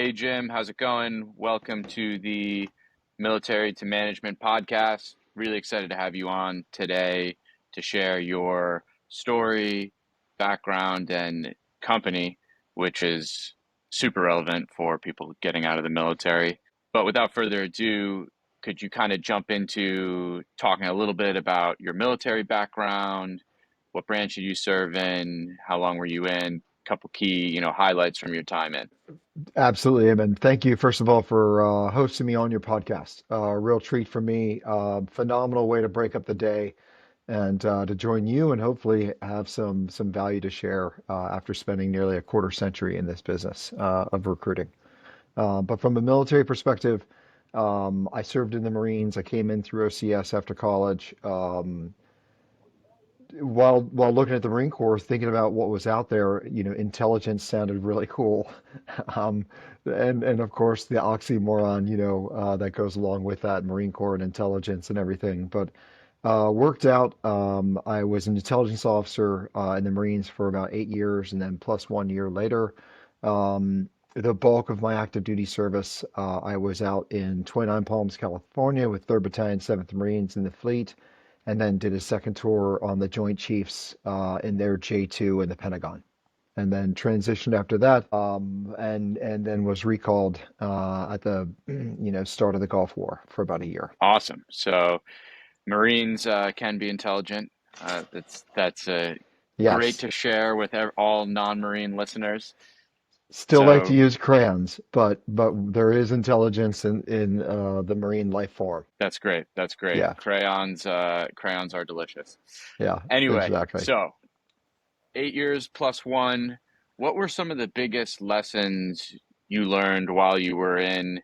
Hey Jim, how's it going? Welcome to the Military to Management podcast. Really excited to have you on today to share your story, background, and company, which is super relevant for people getting out of the military. But without further ado, could you kind of jump into talking a little bit about your military background? What branch did you serve in? How long were you in? Couple key, highlights from your time in. Absolutely, Eamon. Thank you, first of all, for hosting me on your podcast. A real treat for me. Phenomenal way to break up the day and to join you and hopefully have some value to share after spending nearly a quarter century in this business of recruiting. But from a military perspective, I served in the Marines. I came in through OCS after college. While looking at the Marine Corps, thinking about what was out there, intelligence sounded really cool. Um, and of course the oxymoron, that goes along with that, Marine Corps and intelligence and everything. But worked out. I was an intelligence officer in the Marines for about 8 years, and then plus 1 year later. The bulk of my active duty service, I was out in 29 Palms, California, with 3rd Battalion, 7th Marines in the fleet, and then did a second tour on the Joint Chiefs in their J2 in the Pentagon, and then transitioned after that, and then was recalled at the start of the Gulf War for about a year. Awesome. So Marines can be intelligent. That's great Yes, to share with all non-Marine listeners. still like to So use crayons, but there is intelligence in the marine life form. that's great. That's great. Yeah, Crayons are delicious. yeah, Anyway, exactly. so 8 years plus one. What were some of the biggest lessons you learned while you were in,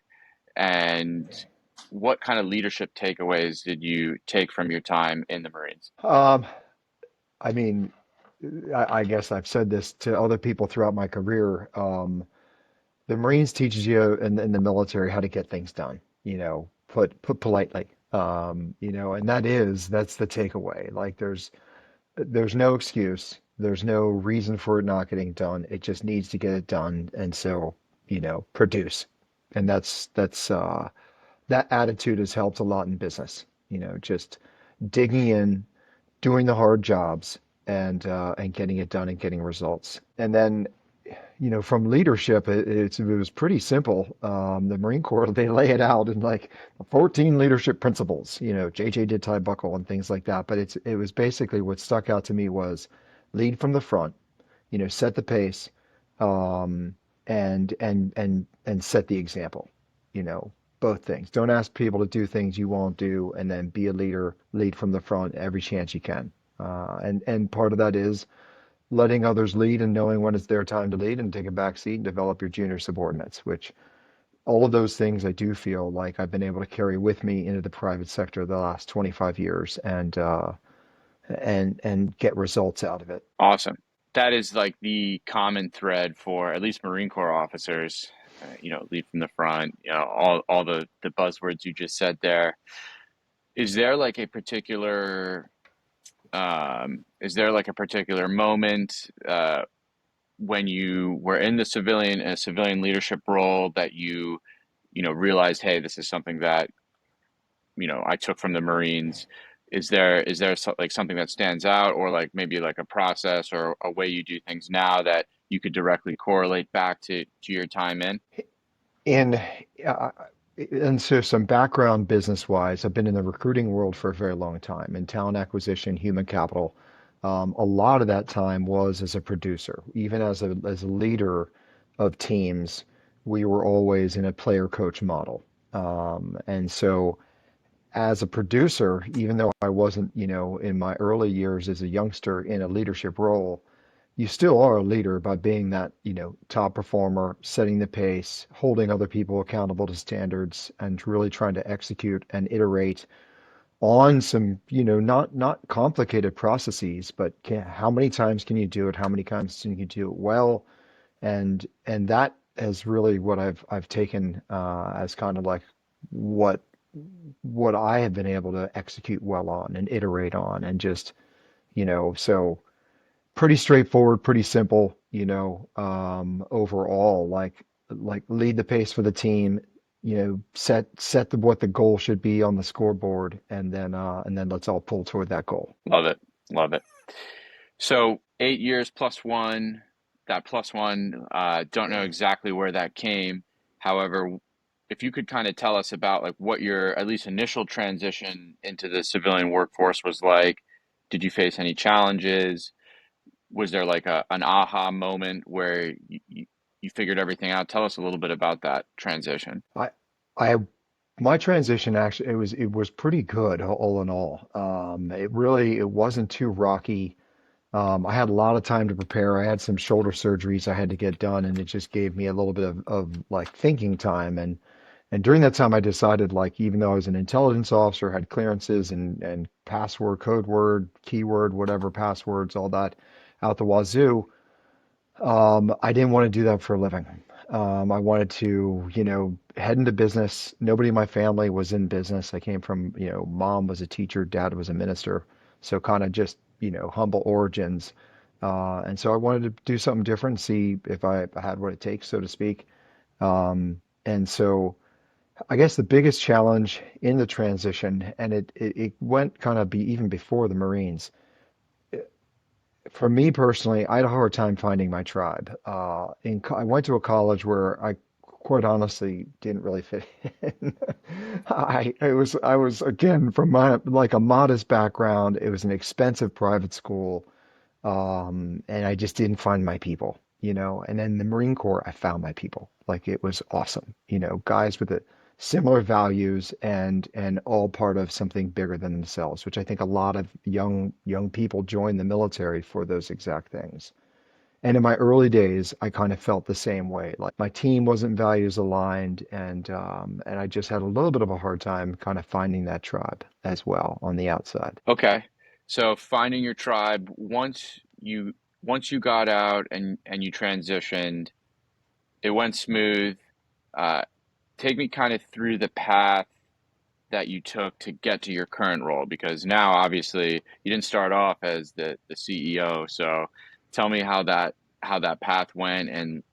and what kind of leadership takeaways did you take from your time in the Marines? Um, I mean, I guess I've said this to other people throughout my career. The Marines teaches you in the military how to get things done, put politely. And that's the takeaway. Like there's no excuse. There's no reason for it not getting done. It just needs to get it done. And so, produce. And that attitude has helped a lot in business. Just digging in, doing the hard jobs, and getting it done and getting results. And then from leadership, it was pretty simple. The Marine Corps, they lay it out in like 14 leadership principles, JJ did tie buckle and things like that. But it was basically, what stuck out to me was lead from the front, set the pace, um, and set the example, both things. Don't ask people to do things you won't do, and then be a leader, lead from the front every chance you can. And part of that is letting others lead and knowing when it's their time to lead, and take a back seat and develop your junior subordinates, which all of those things I do feel like I've been able to carry with me into the private sector the last 25 years, and get results out of it. Awesome. That is like the common thread for at least Marine Corps officers. Lead from the front. All the buzzwords you just said there. Is there like a particular moment when you were in a civilian leadership role that you realized, hey, this is something that I took from the Marines? Like something that stands out, or like maybe like a process or a way you do things now that you could directly correlate back to your time in? And uh, and so some background business wise, I've been in the recruiting world for a very long time, in talent acquisition, human capital. A lot of that time was as a producer, even as a leader of teams. We were always in a player coach model. And so as a producer, even though I wasn't, in my early years as a youngster in a leadership role, you still are a leader by being that, top performer, setting the pace, holding other people accountable to standards, and really trying to execute and iterate on some, not complicated processes, but how many times can you do it? How many times can you do it well? And that is really what I've taken as kind of like what what I have been able to execute well on and iterate on, and just, so pretty straightforward, pretty simple, overall. Like like lead the pace for the team, set what the goal should be on the scoreboard, and then let's all pull toward that goal. Love it. Love it. So 8 years plus one, that plus one, don't know exactly where that came. However, if you could kind of tell us about like what your at least initial transition into the civilian workforce was like. Did you face any challenges? Was there like an aha moment where you figured everything out? Tell us a little bit about that transition. I I my transition actually it was pretty good all in all. It wasn't too rocky. I had a lot of time to prepare. I had some shoulder surgeries I had to get done, and it just gave me a little bit of like thinking time. And during that time, I decided like even though I was an intelligence officer, had clearances and password, code word, keyword, whatever passwords, all that out the wazoo. I didn't want to do that for a living. I wanted to, head into business. Nobody in my family was in business. I came from, mom was a teacher, dad was a minister. So kind of just, humble origins. And so I wanted to do something different, see if I had what it takes, so to speak. And so I guess the biggest challenge in the transition, and it went kind of be even before the Marines, for me personally, I had a hard time finding my tribe. I went to a college where I quite honestly didn't really fit in. I was again from my like a modest background. It was an expensive private school, and I just didn't find my people. And then the Marine Corps, I found my people. Like it was awesome. Guys with similar values and all part of something bigger than themselves, which I think a lot of young people join the military for those exact things. And in my early days, I kind of felt the same way. Like my team wasn't values aligned, and I just had a little bit of a hard time kind of finding that tribe as well on the outside. Okay. So finding your tribe once you got out and you transitioned, it went smooth. Uh, Take me kind of through the path that you took to get to your current role because now obviously you didn't start off as the CEO. So tell me how that path went and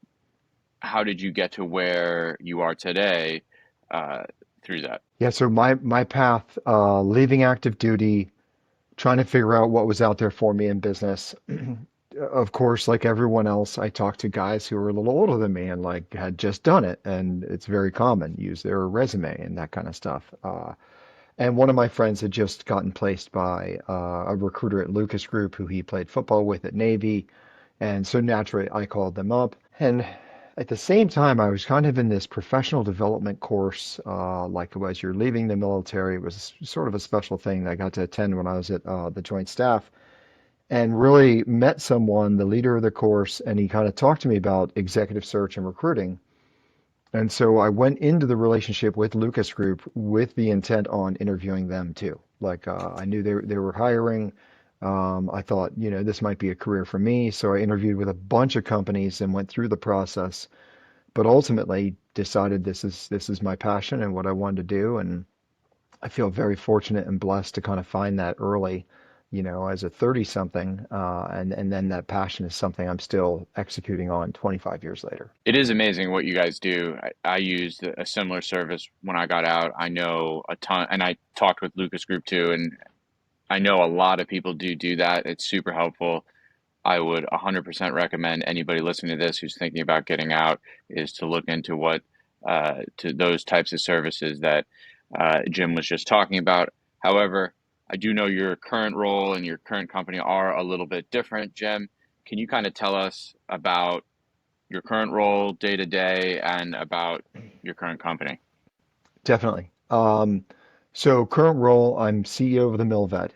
how did you get to where you are today uh, through that? Yeah, so my path, leaving active duty, trying to figure out what was out there for me in business. Of course, like everyone else, I talked to guys who were a little older than me and like had just done it, and it's very common, use their resume and that kind of stuff. And one of my friends had just gotten placed by a recruiter at Lucas Group who he played football with at Navy, and so naturally I called them up. And at the same time, I was kind of in this professional development course, like as you're leaving the military. It was sort of a special thing that I got to attend when I was at the Joint Staff and really met someone, the leader of the course, and he kind of talked to me about executive search and recruiting. And so I went into the relationship with Lucas Group with the intent on interviewing them too. Like I knew they were hiring. I thought, this might be a career for me. So I interviewed with a bunch of companies and went through the process, but ultimately decided this is my passion and what I wanted to do. And I feel very fortunate and blessed to kind of find that early, as a 30 something. And then that passion is something I'm still executing on 25 years later. It is amazing what you guys do. I used a similar service when I got out. I know a ton, and I talked with Lucas Group too, and I know a lot of people do that. It's super helpful. I would 100% recommend anybody listening to this who's thinking about getting out is to look into what to those types of services that Jim was just talking about. However, I do know your current role and your current company are a little bit different. Jim, can you kind of tell us about your current role day to day and about your current company? Definitely. So current role, I'm CEO of the MilVet,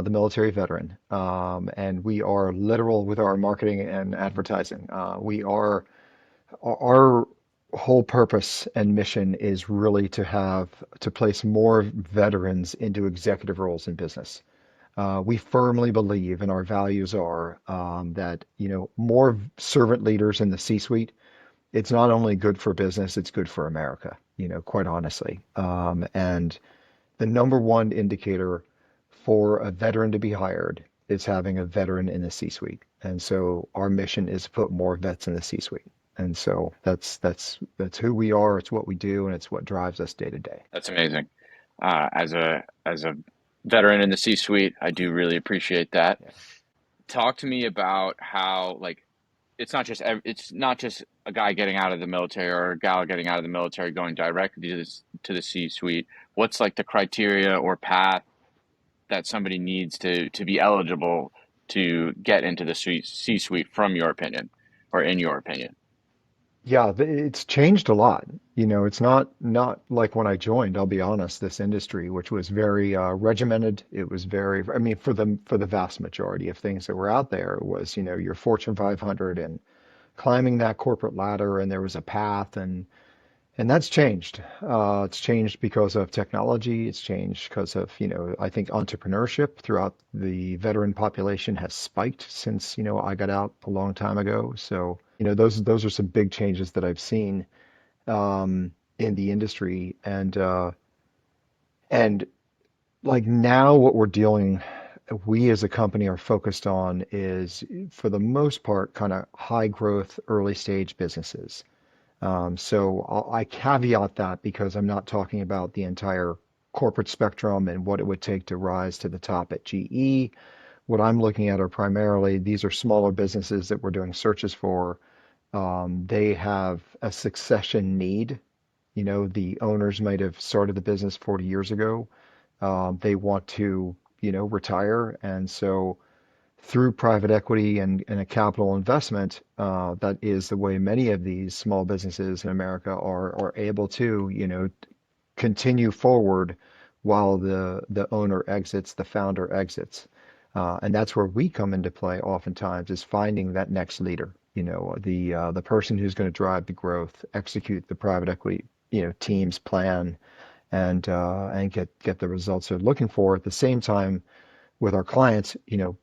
the military veteran, and we are literal with our marketing and advertising. Our whole purpose and mission is really to place more veterans into executive roles in business. We firmly believe, and our values are that more servant leaders in the C-suite. It's not only good for business, it's good for America. Quite honestly. And the number one indicator for a veteran to be hired is having a veteran in the C-suite. And so our mission is to put more vets in the C-suite. And so that's who we are. It's what we do, and it's what drives us day to day. That's amazing. As a veteran in the C-suite, I do really appreciate that. Yeah. Talk to me about how, like, it's not just a guy getting out of the military or a gal getting out of the military going directly to the C-suite. What's like the criteria or path that somebody needs to be eligible to get into the C-suite from your opinion, or in your opinion? Yeah, it's changed a lot. It's not like when I joined, I'll be honest, this industry, which was very regimented. It was very, I mean, for the vast majority of things that were out there, it was, your Fortune 500 and climbing that corporate ladder, and there was a path, and that's changed. It's changed because of technology. It's changed because of, I think entrepreneurship throughout the veteran population has spiked since, I got out a long time ago. So, those are some big changes that I've seen in the industry. And like now what we as a company are focused on is for the most part kind of high growth, early stage businesses. I caveat that because I'm not talking about the entire corporate spectrum and what it would take to rise to the top at GE. What I'm looking at are primarily these are smaller businesses that we're doing searches for. They have a succession need. The owners might have started the business 40 years ago. They want to, retire. And so through private equity and a capital investment, that is the way many of these small businesses in America are able to, continue forward while the owner exits, the founder exits. And that's where we come into play oftentimes is finding that next leader, the person who's going to drive the growth, execute the private equity, team's plan and get the results they're looking for at the same time with our clients,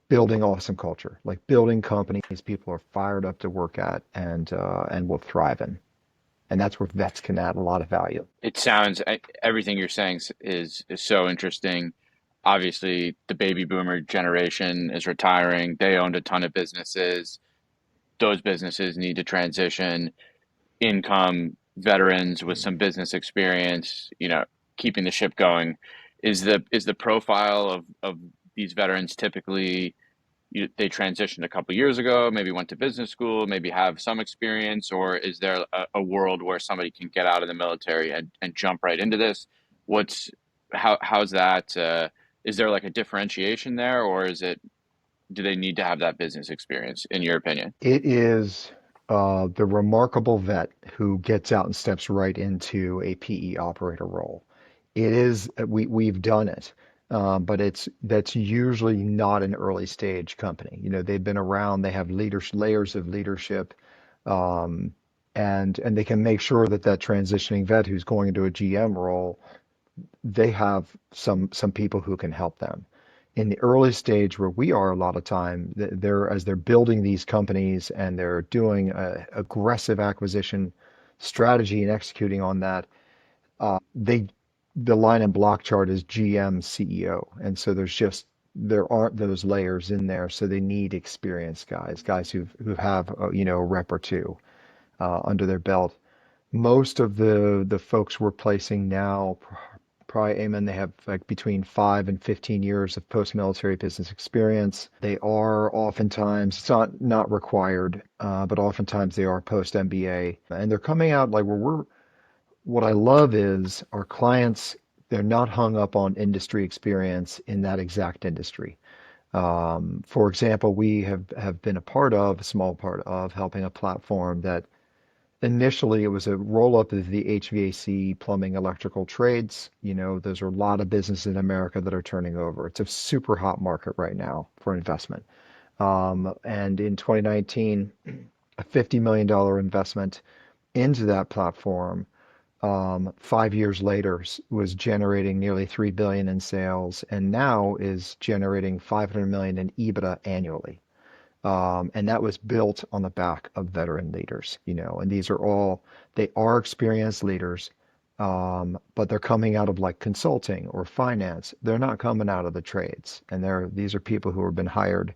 building awesome culture, like building companies people are fired up to work at and will thrive in. And that's where vets can add a lot of value. It sounds everything you're saying is so interesting. Obviously, the baby boomer generation is retiring. They owned a ton of businesses. Those businesses need to transition income veterans with some business experience, keeping the ship going. Is the profile of these veterans typically they transitioned a couple years ago, maybe went to business school, maybe have some experience, or is there a world where somebody can get out of the military and jump right into this? What's how's that? Is there like a differentiation there, or is it do they need to have that business experience, in your opinion? It is the remarkable vet who gets out and steps right into a PE operator role. It is we've done it, but that's usually not an early stage company. They've been around, they have layers of leadership, um, and they can make sure that that transitioning vet who's going into a GM role, they have some people who can help them. In the early stage where we are a lot of time, they're as they're building these companies and they're doing a aggressive acquisition strategy and executing on that, they the line and block chart is GM CEO, and so there aren't those layers in there, so they need experienced guys who have a rep or two under their belt. Most of the folks we're placing now, probably Eamon, they have like between 5 and 15 years of post-military business experience. They are oftentimes, it's not required, but oftentimes they are post MBA, and they're coming out like where we're. What I love is our clients. They're not hung up on industry experience in that exact industry. For example, we have been a small part of helping a platform that initially it was a roll up of the HVAC, plumbing, electrical trades. There's a lot of businesses in America that are turning over. It's a super hot market right now for investment. And in 2019, a $50 million investment into that platform, 5 years later was generating nearly 3 billion in sales and now is generating 500 million in EBITDA annually. And that was built on the back of veteran leaders, and they are experienced leaders, but they're coming out of like consulting or finance. They're not coming out of the trades. And these are people who have been hired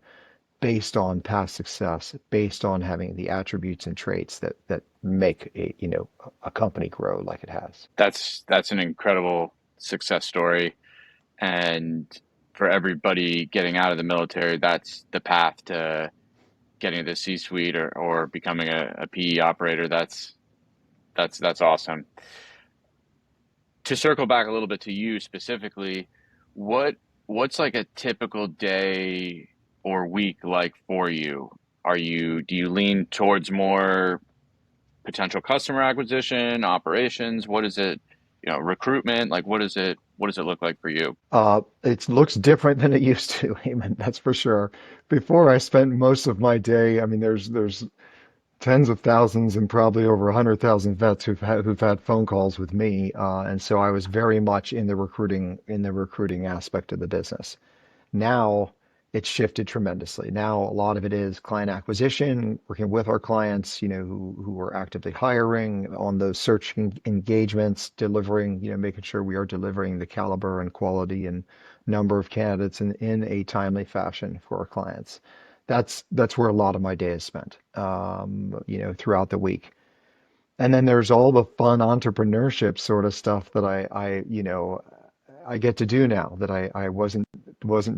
based on past success, based on having the attributes and traits that make a company grow like it has. That's an incredible success story. And for everybody getting out of the military, that's the path to getting to the C-suite or becoming a PE operator. That's awesome. To circle back a little bit to you specifically, what what's like a typical day or week like for you? Do you lean towards more potential customer acquisition, operations? What is it, recruitment? Like what does it look like for you? It looks different than it used to, Eamon, that's for sure. Before I spent most of my day, I mean, there's tens of thousands and probably over 100,000 vets who've had phone calls with me, and so I was very much in the recruiting aspect of the business. Now it's shifted tremendously. Now a lot of it is client acquisition, working with our clients, who are actively hiring on those search engagements, delivering, making sure we are delivering the caliber and quality and number of candidates in a timely fashion for our clients. That's where a lot of my day is spent, throughout the week. And then there's all the fun entrepreneurship sort of stuff that I get to do now that I wasn't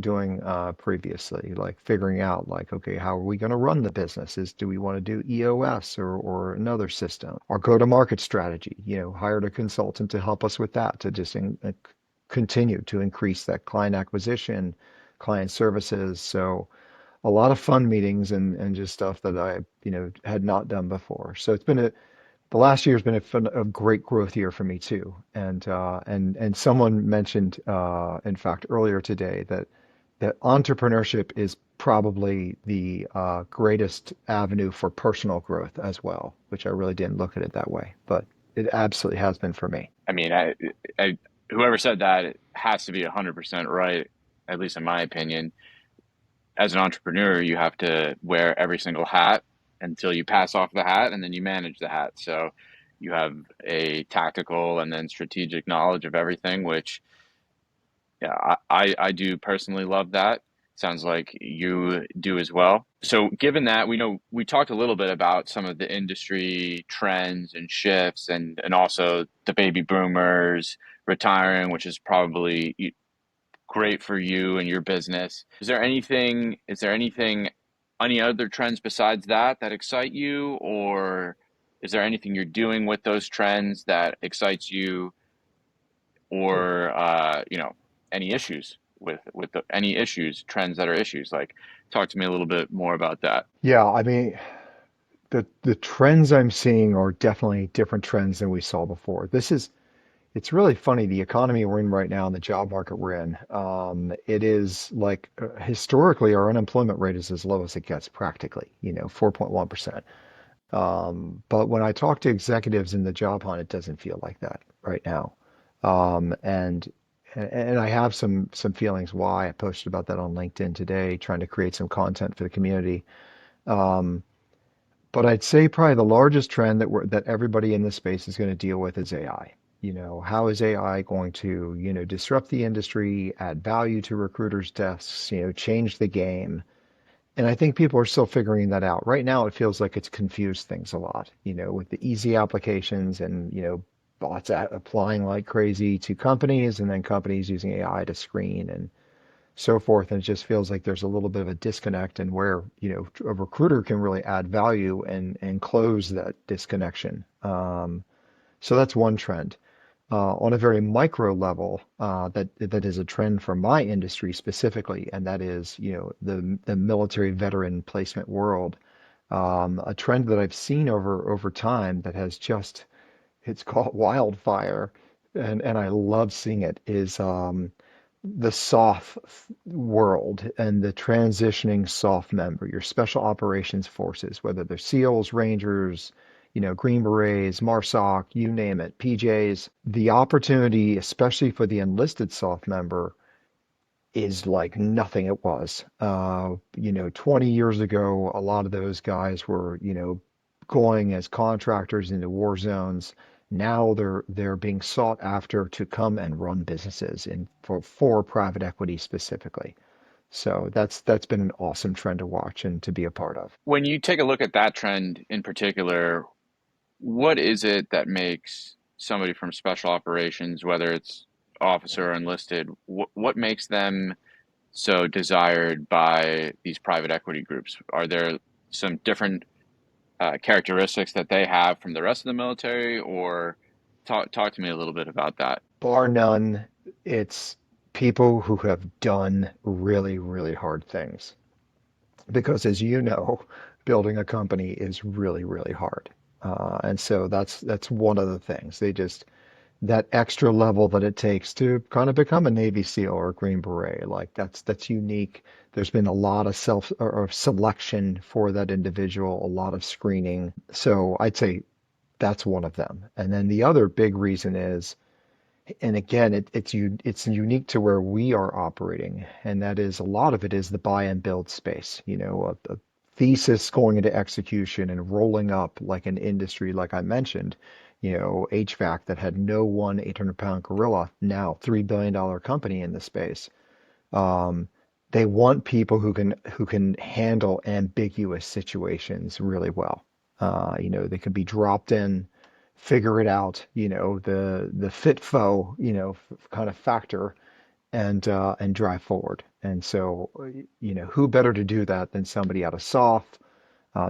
doing previously, like figuring out like, okay, how are we going to run the business? Do we want to do EOS or another system? Our go-to-market strategy, hired a consultant to help us with that, to just continue to increase that client acquisition, client services. So a lot of fun meetings and just stuff that I, had not done before. So the last year has been a great growth year for me too. And someone mentioned, in fact, earlier today that entrepreneurship is probably the greatest avenue for personal growth as well, which I really didn't look at it that way, but it absolutely has been for me. I mean, I whoever said that it has to be 100% right, at least in my opinion. As an entrepreneur, you have to wear every single hat until you pass off the hat and then you manage the hat. So you have a tactical and then strategic knowledge of everything, which yeah, I do personally love that. Sounds like you do as well. So given that, we know we talked a little bit about some of the industry trends and shifts and also the baby boomers retiring, which is probably great for you and your business. Any other trends besides that excite you, or is there anything you're doing with those trends that excites you, or any issues any issues, trends that are issues? Like, talk to me a little bit more about that. Yeah, I mean, the trends I'm seeing are definitely different trends than we saw before. It's really funny, the economy we're in right now and the job market we're in. It is like historically our unemployment rate is as low as it gets practically, 4.1%. But when I talk to executives in the job hunt, it doesn't feel like that right now. Um, and and I have some feelings why. I posted about that on LinkedIn today, trying to create some content for the community. Um, but I'd say probably the largest trend that everybody in this space is going to deal with is AI. How is AI going to, disrupt the industry, add value to recruiters' desks, change the game? And I think people are still figuring that out. Right now, it feels like it's confused things a lot, with the easy applications and, bots applying like crazy to companies and then companies using AI to screen and so forth. And it just feels like there's a little bit of a disconnect and where, a recruiter can really add value and close that disconnection. So that's one trend. On a very micro level, that is a trend for my industry specifically, and that is, the military veteran placement world. A trend that I've seen over time that has just it's called wildfire, and I love seeing it is the SOF world and the transitioning SOF member, your special operations forces, whether they're SEALs, Rangers, Green Berets, MARSOC, you name it, PJs. The opportunity, especially for the enlisted SOF member, is like nothing it was. 20 years ago, a lot of those guys were, going as contractors into war zones. Now they're being sought after to come and run businesses for private equity specifically. So that's been an awesome trend to watch and to be a part of. When you take a look at that trend in particular, what is it that makes somebody from special operations, whether it's officer or enlisted, what makes them so desired by these private equity groups? Are there some different characteristics that they have from the rest of the military, or talk to me a little bit about that? Bar none, it's people who have done really, really hard things. Because as you know, building a company is really, really hard. And so that's one of the things. They just that extra level that it takes to kind of become a Navy SEAL or a Green Beret, like that's unique. There's been a lot of self or selection for that individual, a lot of screening. So I'd say that's one of them. And then the other big reason is, and again, it's unique to where we are operating, and that is a lot of it is the buy and build space. A thesis going into execution and rolling up like an industry, like I mentioned. HVAC that had no one 800-pound gorilla, now $3 billion company in the space. Um, they want people who can handle ambiguous situations really well. They can be dropped in, figure it out. The fit faux, kind of factor, and drive forward. And so, who better to do that than somebody out of SOF?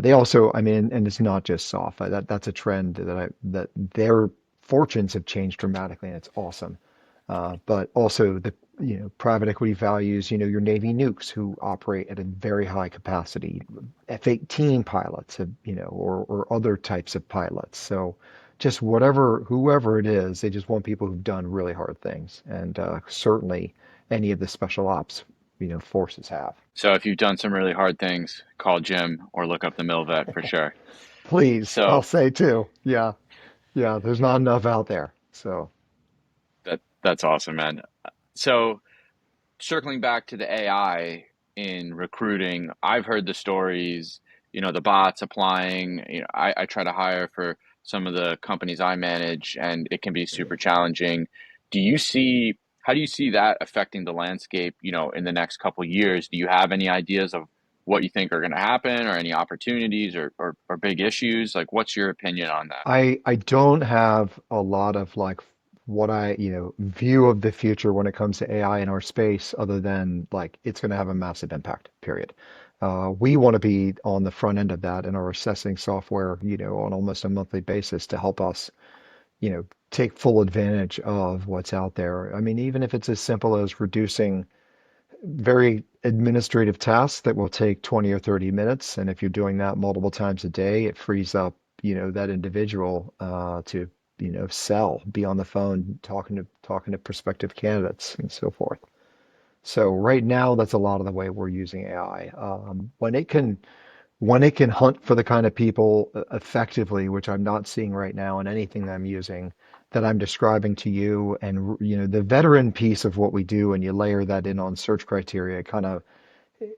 They also, I mean, and it's not just SOF. That's a trend that their fortunes have changed dramatically, and it's awesome. But also the private equity values, your Navy nukes who operate at a very high capacity, F-18 pilots, or other types of pilots. So just whoever it is, they just want people who've done really hard things, and certainly any of the special ops, forces have. So if you've done some really hard things, call Jim or look up the MilVet for sure. Please, I'll So say too. Yeah, yeah. There's not enough out there. So that's awesome, man. So circling back to the AI in recruiting, I've heard the stories, the bots applying. I try to hire for some of the companies I manage, and it can be super challenging. Do you see, how do you see that affecting the landscape, in the next couple years? Do you have any ideas of what you think are going to happen or any opportunities or big issues? Like, what's your opinion on that? I don't have a lot of like what I, view of the future when it comes to AI in our space, other than like it's going to have a massive impact, period. We want to be on the front end of that in our assessing software, on almost a monthly basis to help us, take full advantage of what's out there. I mean, even if it's as simple as reducing very administrative tasks that will take 20 or 30 minutes. And if you're doing that multiple times a day, it frees up, that individual to, sell, be on the phone, talking to prospective candidates and so forth. So right now, that's a lot of the way we're using AI. When it can hunt for the kind of people effectively, which I'm not seeing right now in anything that I'm using, that I'm describing to you, and the veteran piece of what we do, and you layer that in on search criteria, kind of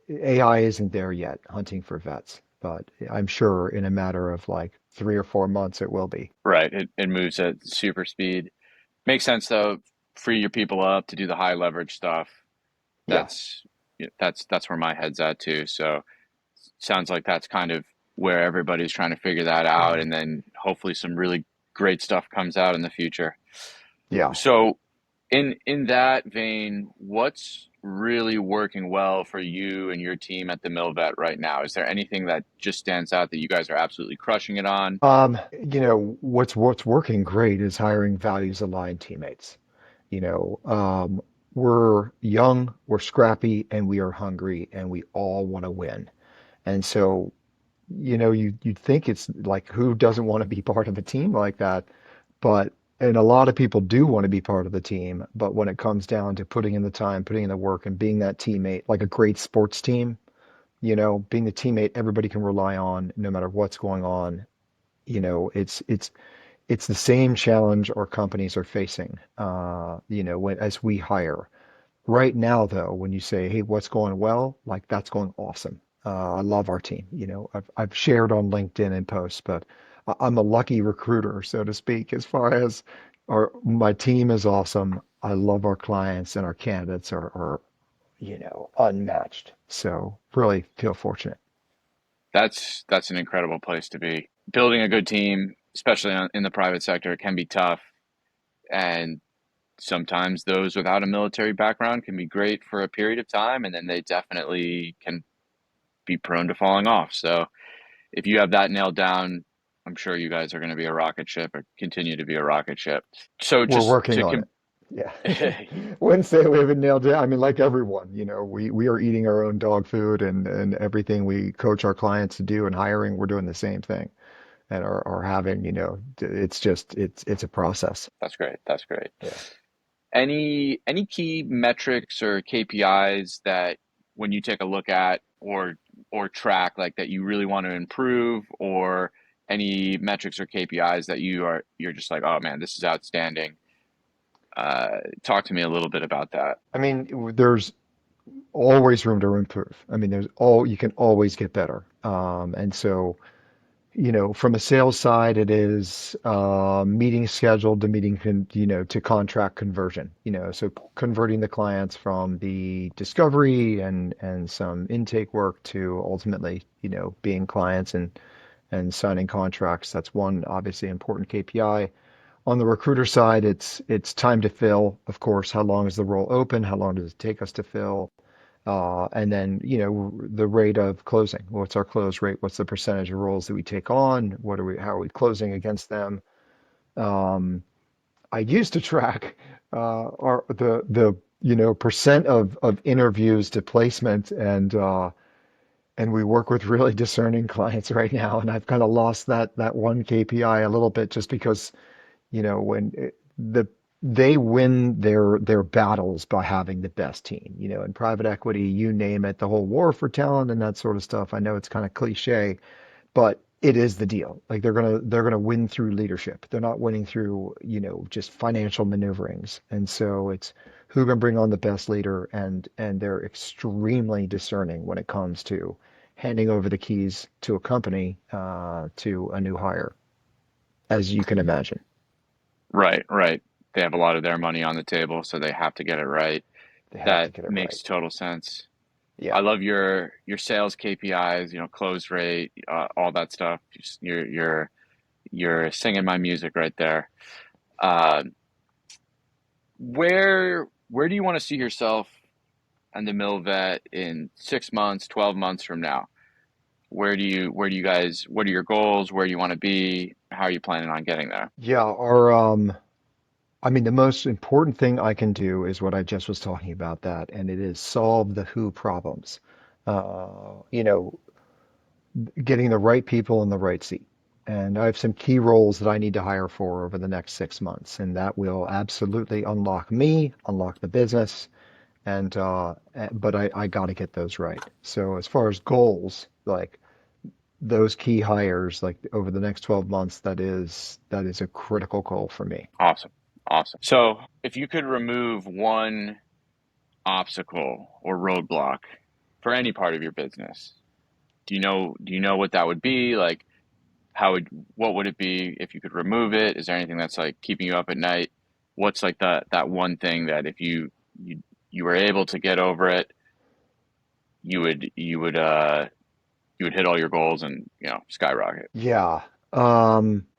AI isn't there yet hunting for vets, but I'm sure in a matter of like 3 or 4 months it will be. Right. It moves at super speed. Makes sense though. Free your people up to do the high leverage stuff. Yeah. That's that's where my head's at too. So sounds like that's kind of where everybody's trying to figure that out, and then hopefully some really great stuff comes out in the future. Yeah. So in that vein, what's really working well for you and your team at the MilVet right now? Is there anything that just stands out that you guys are absolutely crushing it on? What's working great is hiring values aligned teammates. You know, um, we're young, we're scrappy, and we are hungry, and we all want to win. And so, you'd think it's like who doesn't want to be part of a team like that? But and a lot of people do want to be part of the team, but when it comes down to putting in the time, putting in the work, and being that teammate, like a great sports team, being the teammate everybody can rely on no matter what's going on, it's the same challenge our companies are facing, as we hire. Right now, though, when you say, "Hey, what's going well?" Like that's going awesome. I love our team. I've shared on LinkedIn and posts, but I'm a lucky recruiter, so to speak, as far as my team is awesome. I love our clients and our candidates are unmatched. So really feel fortunate. That's an incredible place to be. Building a good team, especially in the private sector, can be tough, and sometimes those without a military background can be great for a period of time, and then they definitely can be prone to falling off. So if you have that nailed down, I'm sure you guys are going to be a rocket ship or continue to be a rocket ship. So We're just working to on it. Yeah. Wouldn't say we haven't nailed it. I mean, like everyone, we are eating our own dog food and everything we coach our clients to do and hiring, we're doing the same thing and are having, it's just it's a process. That's great. That's great. Yeah. Any key metrics or KPIs that when you take a look at or track like that you really want to improve, or any metrics or KPIs that you're just like, oh man, this is outstanding. Talk to me a little bit about that. I mean, there's always room to improve. I mean, you can always get better. And so from a sales side, it is meeting scheduled to to contract conversion. So converting the clients from the discovery and some intake work to ultimately, being clients and signing contracts. That's one obviously important KPI. On the recruiter side, it's time to fill. Of course, how long is the role open? How long does it take us to fill? And then, the rate of closing. What's our close rate? What's the percentage of roles that we take on? How are we closing against them? Um, I used to track the percent of interviews to placement, and we work with really discerning clients right now, and I've kind of lost that one KPI a little bit just because when they win their battles by having the best team. In private equity, you name it, the whole war for talent and that sort of stuff. I know it's kind of cliche, but it is the deal. Like they're gonna win through leadership. They're not winning through, just financial maneuverings. And so it's who can bring on the best leader, and they're extremely discerning when it comes to handing over the keys to a company to a new hire, as you can imagine. Right, right. They have a lot of their money on the table, so they have to get it right. They have to That get it right. makes total sense. Yeah. I love your sales KPIs, close rate, all that stuff. You're singing my music right there. Uh, where do you want to see yourself and the MilVet in 6 months, 12 months from now? Where do you guys, what are your goals? Where do you want to be? How are you planning on getting there? Yeah, I mean, the most important thing I can do is what I just was talking about that, and it is solve the who problems. Uh, you know, Getting the right people in the right seat. And I have some key roles that I need to hire for over the next 6 months, and that will absolutely unlock me, unlock the business, but I got to get those right. So as far as goals, like those key hires, like over the next 12 months, that is a critical goal for me. Awesome. Awesome. So if you could remove one obstacle or roadblock for any part of your business, do you know what that would be? Like what would it be if you could remove it? Is there anything that's like keeping you up at night? What's like that one thing that if you were able to get over it, you would hit all your goals and skyrocket. Yeah.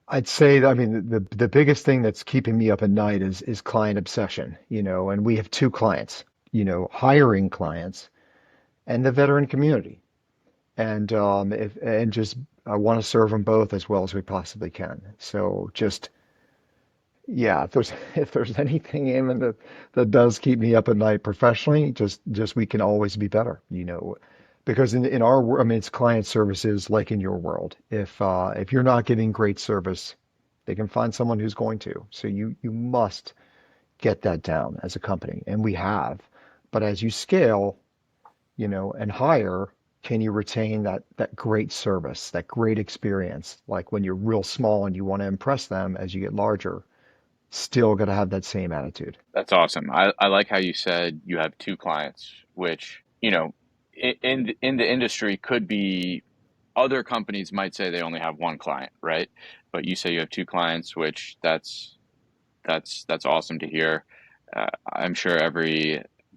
I'd say that, I mean, the biggest thing that's keeping me up at night is client obsession, and we have two clients, hiring clients and the veteran community. And if and just I want to serve them both as well as we possibly can. So just yeah, if there's if there's anything, Eamon, that does keep me up at night professionally, just we can always be better, because in I mean, it's client services like in your world. If you're not getting great service, they can find someone who's going to. So you must get that down as a company, and we have. But as you scale, and hire, can you retain that great service, that great experience? Like when you're real small and you want to impress them as you get larger, still got to have that same attitude. That's awesome. I like how you said you have two clients, which, in the industry could be other companies might say they only have one client, right? But you say you have two clients, which that's awesome to hear. I'm sure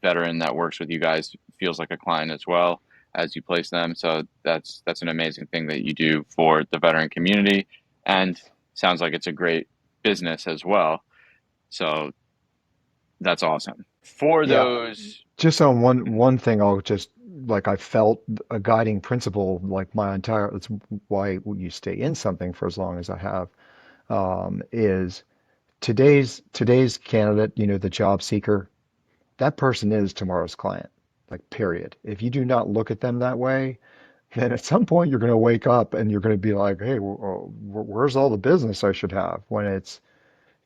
veteran that works with you guys feels like a client as well as you place them. So that's an amazing thing that you do for the veteran community, and sounds like it's a great business as well. So that's awesome. For Yeah. those, Just on one thing, I'll just like I felt a guiding principle like my entire that's why you stay in something for as long as I have is today's candidate, the job seeker, that person is tomorrow's client. Like period. If you do not look at them that way, then at some point you're going to wake up and you're going to be like, hey, where's all the business I should have? When it's,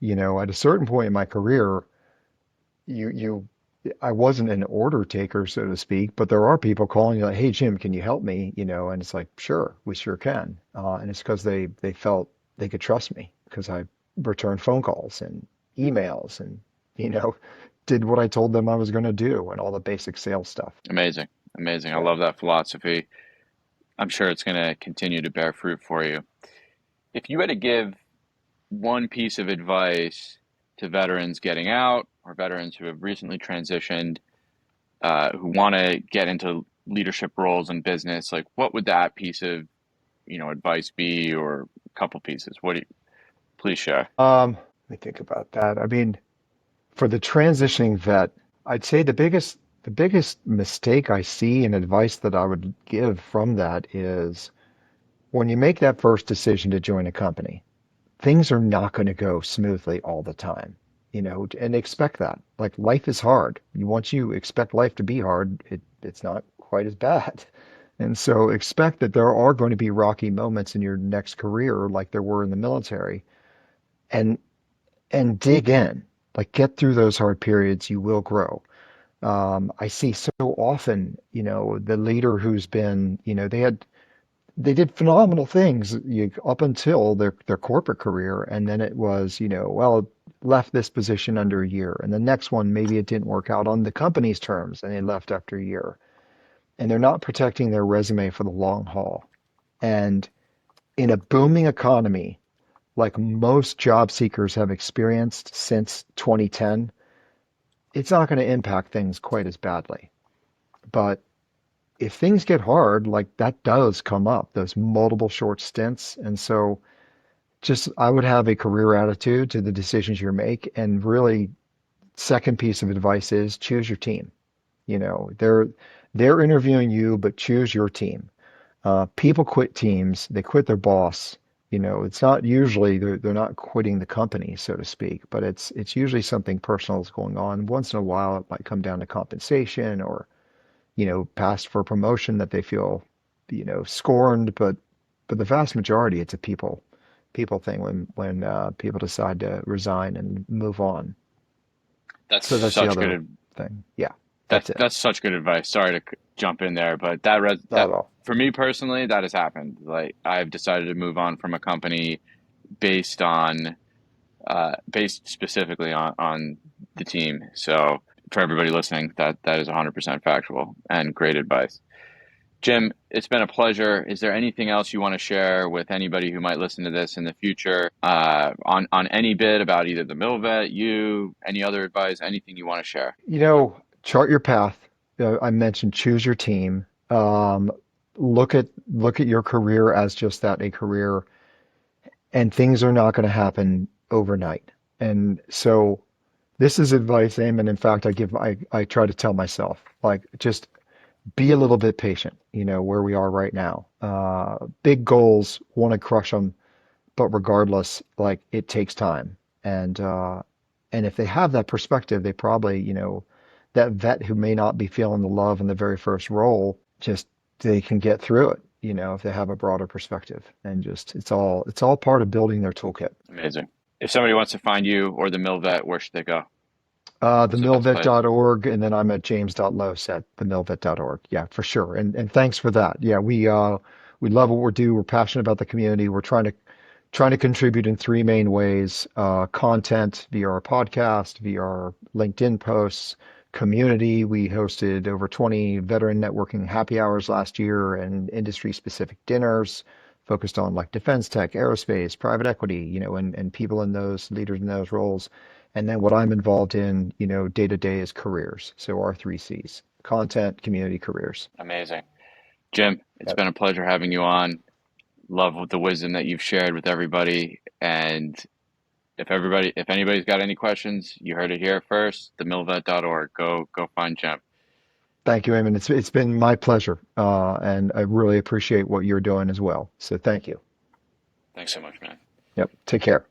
at a certain point in my career, you I wasn't an order taker, so to speak, but there are people calling you like, "Hey Jim, can you help me?" And it's like, "Sure, we sure can." And it's because they felt they could trust me because I returned phone calls and emails and you know did what I told them I was going to do and all the basic sales stuff. amazing, amazing. I Yeah. love that philosophy. I'm sure it's going to continue to bear fruit for you. If you had to give one piece of advice to veterans getting out or veterans who have recently transitioned, who want to get into leadership roles in business, like what would that piece of advice be, or a couple pieces? What do you please share? Let me think about that. I mean, for the transitioning vet, I'd say the biggest mistake I see and advice that I would give from that is when you make that first decision to join a company, things are not going to go smoothly all the time, and expect that. Like life is hard. Once you expect life to be hard, it's not quite as bad. And so expect that there are going to be rocky moments in your next career like there were in the military and and dig in. Like get through those hard periods, you will grow. I see so often, the leader who's been, they did phenomenal things up until their corporate career, and then it was, well, left this position under a year, and the next one maybe it didn't work out on the company's terms, and they left after a year, and they're not protecting their resume for the long haul. And in a booming economy, like most job seekers have experienced since 2010, it's not going to impact things quite as badly. But if things get hard, like that does come up, those multiple short stints. And so just I would have a career attitude to the decisions you make. And really, second piece of advice is choose your team. They're interviewing you, but choose your team. People quit teams, they quit their boss. It's not usually they're not quitting the company, so to speak, but it's usually something personal is going on. Once in a while, it might come down to compensation or passed for promotion that they feel, scorned, but the vast majority, it's a people thing when people decide to resign and move on. That's So that's the such other good. thing. Yeah, That's that's it. that's such good advice. Sorry to jump in there, but Not that at all. for me personally, that has happened. Like I've decided to move on from a company based on based specifically on the team. So for everybody listening, that is 100% factual and great advice. Jim, it's been a pleasure. Is there anything else you want to share with anybody who might listen to this in the future, on any bit about either the MilVet, you, any other advice, anything you want to share? Chart your path. I mentioned choose your team. Look at your career as just that, a career, and things are not going to happen overnight. And so this is advice, Eamon. In fact, I try to tell myself, like, just be a little bit patient, where we are right now. Big goals, want to crush them, but regardless, like it takes time. And if they have that perspective, they probably, that vet who may not be feeling the love in the very first role, just they can get through it, if they have a broader perspective. And just it's all part of building their toolkit. Amazing. If somebody wants to find you or the MilVet, where should they go? What's the best place? Themilvet.org, and then I'm at james.lose at themilvet.org. Yeah, for sure. And thanks for that. Yeah, we love what we do. We're passionate about the community. We're trying to contribute in three main ways: content via our podcast, via our LinkedIn posts, community. We hosted over 20 veteran networking happy hours last year and industry specific dinners focused on like defense tech, aerospace, private equity, and people in those leaders in those roles. And then what I'm involved in, day to day is careers. So our three C's: content, community, careers. Amazing. Jim, it's Yep. been a pleasure having you on. Love the wisdom that you've shared with everybody. And if anybody's got any questions, you heard it here first, themilvet.org. Go find Jim. Thank you, Eamon. It's been my pleasure, and I really appreciate what you're doing as well. So thank you. Thanks so much, man. Yep. Take care.